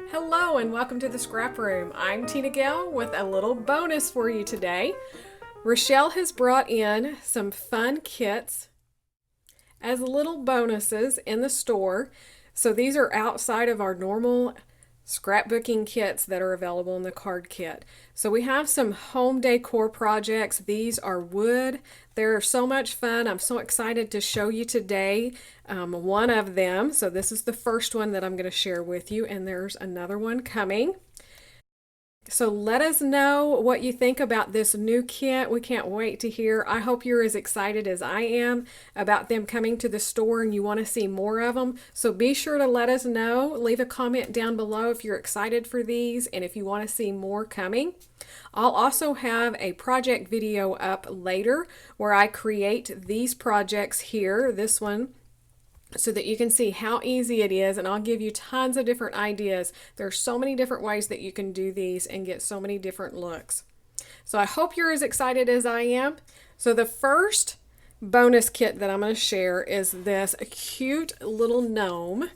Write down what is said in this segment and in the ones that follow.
Hello and welcome to the Scrap Room. I'm Tina Gale with a little bonus for you today. Rochelle has brought in some fun kits as little bonuses in the store. So these are outside of our normal scrapbooking kits that are available in the card kit. So we have some home decor projects. These are wood. They're so much fun. I'm so excited to show you today one of them. So this is the first one that I'm going to share with you, and there's another one coming. So let us know what you think about this new kit. We can't wait to hear. I hope you're as excited as I am about them coming to the store and you want to see more of them. So be sure to let us know. Leave a comment down below if you're excited for these and if you want to see more coming. I'll also have a project video up later where I create these projects here, this one, so that you can see how easy it is, and I'll give you tons of different ideas. There are so many different ways that you can do these and get so many different looks. So I hope you're as excited as I am. So the first bonus kit that I'm going to share is this cute little gnome.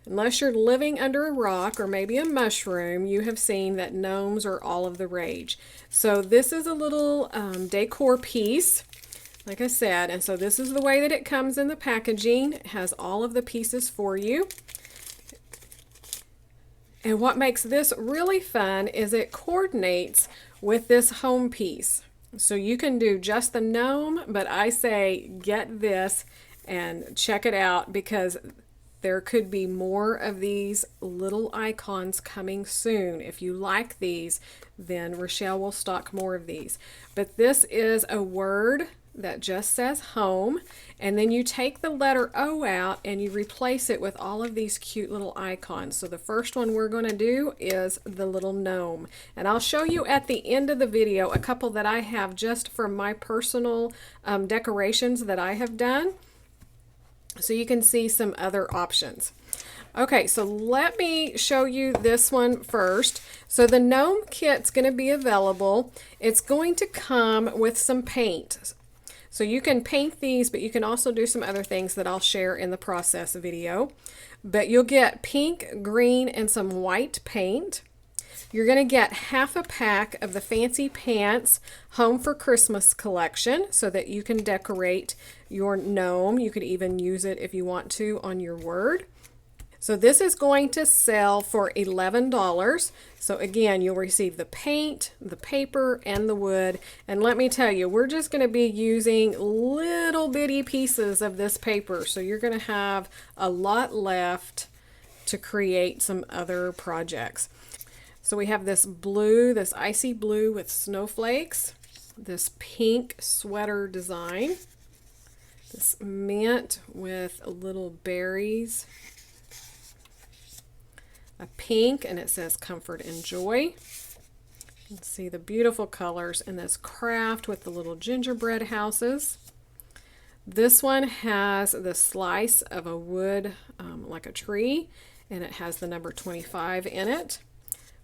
Unless you're living under a rock or maybe a mushroom, you have seen that gnomes are all of the rage. So this is a little decor piece, like I said, and so this is the way that it comes in the packaging. It has all of the pieces for you. And what makes this really fun is it coordinates with this home piece. So you can do just the gnome, but I say get this and check it out because there could be more of these little icons coming soon. If you like these, then Rochelle will stock more of these. But this is a word that just says home, and then you take the letter O out and you replace it with all of these cute little icons. So the first one we're going to do is the little gnome, and I'll show you at the end of the video a couple that I have just from my personal decorations that I have done, so you can see some other options. Okay, so let me show you this one first. So the gnome kit's going to be available. It's going to come with some paint. So you can paint these, but you can also do some other things that I'll share in the process video. But you'll get pink, green, and some white paint. You're going to get half a pack of the Fancy Pants Home for Christmas collection so that you can decorate your gnome. You could even use it if you want to on your word. So this is going to sell for $11. So again, you'll receive the paint, the paper, and the wood. And let me tell you, we're just going to be using little bitty pieces of this paper. So you're going to have a lot left to create some other projects. So we have this blue, this icy blue with snowflakes, this pink sweater design, this mint with little berries, a pink, and it says comfort and joy. You can see the beautiful colors in this craft with the little gingerbread houses. This one has the slice of a wood like a tree, and it has the number 25 in it.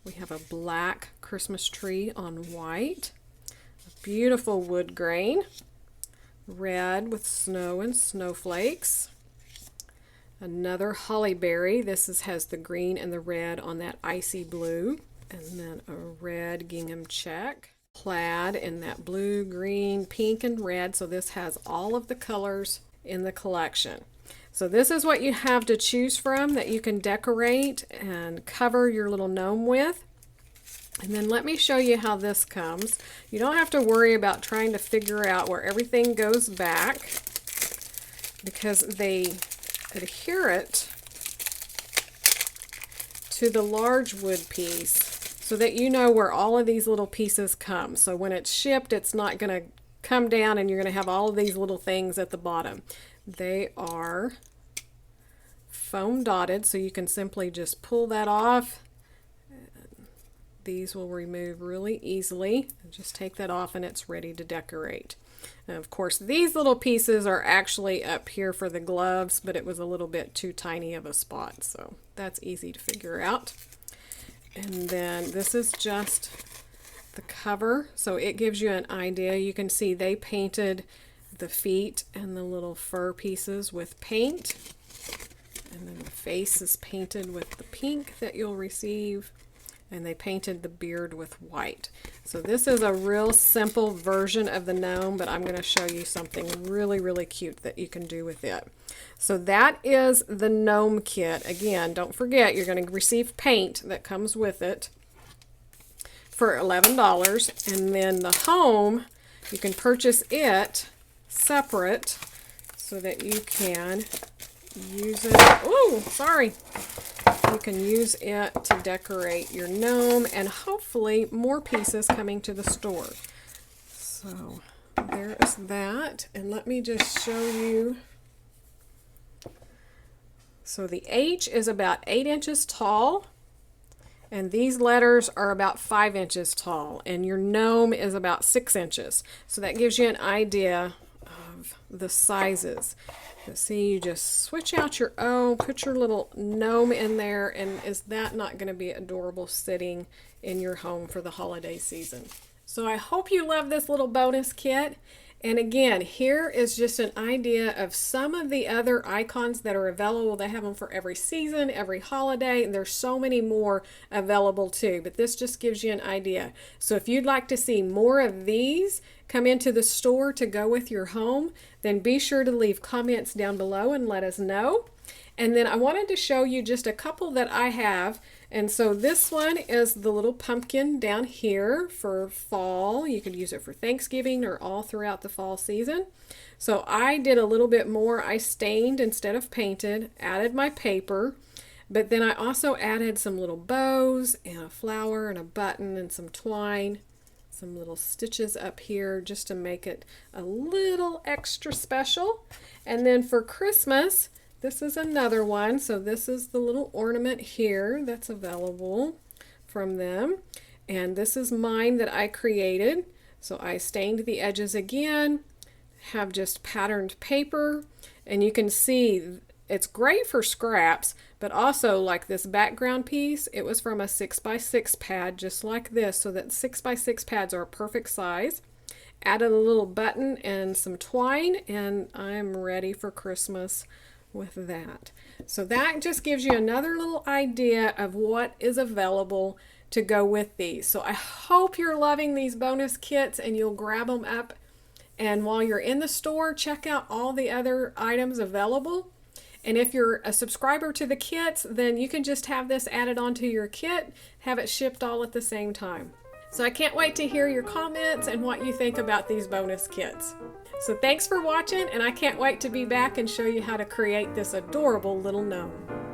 We have a black Christmas tree on white, a beautiful wood grain, red with snow and snowflakes. Another holly berry. This has the green and the red on that icy blue. And then a red gingham check. Plaid in that blue, green, pink, and red. So this has all of the colors in the collection. So this is what you have to choose from that you can decorate and cover your little gnome with. And then let me show you how this comes. You don't have to worry about trying to figure out where everything goes back because they adhere it to the large wood piece so that you know where all of these little pieces come. So when it's shipped, it's not going to come down and you're going to have all of these little things at the bottom. They are foam dotted, so you can simply just pull that off. These will remove really easily. Just take that off and it's ready to decorate. And of course, these little pieces are actually up here for the gloves, but it was a little bit too tiny of a spot, so that's easy to figure out. And then this is just the cover, so it gives you an idea. You can see they painted the feet and the little fur pieces with paint. And then the face is painted with the pink that you'll receive. And they painted the beard with white. So this is a real simple version of the gnome, but I'm going to show you something really, really cute that you can do with it. So that is the gnome kit. Again, don't forget, you're going to receive paint that comes with it for $11. And then the home, you can purchase it separate so that you can use it. Oh, sorry. You can use it to decorate your gnome, and hopefully more pieces coming to the store. So there is that, and let me just show you. So the H is about 8 inches tall, and these letters are about 5 inches tall, and your gnome is about 6 inches. So that gives you an idea of the sizes. See, you just switch out your O, put your little gnome in there, and is that not going to be adorable sitting in your home for the holiday season? So I hope you love this little bonus kit. And again, here is just an idea of some of the other icons that are available. They have them for every season, every holiday, and there's so many more available too. But this just gives you an idea. So if you'd like to see more of these come into the store to go with your home, then be sure to leave comments down below and let us know. And then I wanted to show you just a couple that I have. And so this one is the little pumpkin down here for fall. You could use it for Thanksgiving or all throughout the fall season. So I did a little bit more. I stained instead of painted, added my paper, but then I also added some little bows and a flower and a button and some twine, some little stitches up here just to make it a little extra special. And then for Christmas, this is another one. So this is the little ornament here that's available from them. And this is mine that I created. So I stained the edges again, have just patterned paper, and you can see it's great for scraps, but also like this background piece, it was from a 6x6 pad just like this, so that 6x6 pads are a perfect size. Added a little button and some twine, and I'm ready for Christmas with that. So that just gives you another little idea of what is available to go with these. So I hope you're loving these bonus kits and you'll grab them up, and while you're in the store, check out all the other items available. And if you're a subscriber to the kits, then you can just have this added onto your kit, have it shipped all at the same time. So I can't wait to hear your comments and what you think about these bonus kits. So thanks for watching, and I can't wait to be back and show you how to create this adorable little gnome.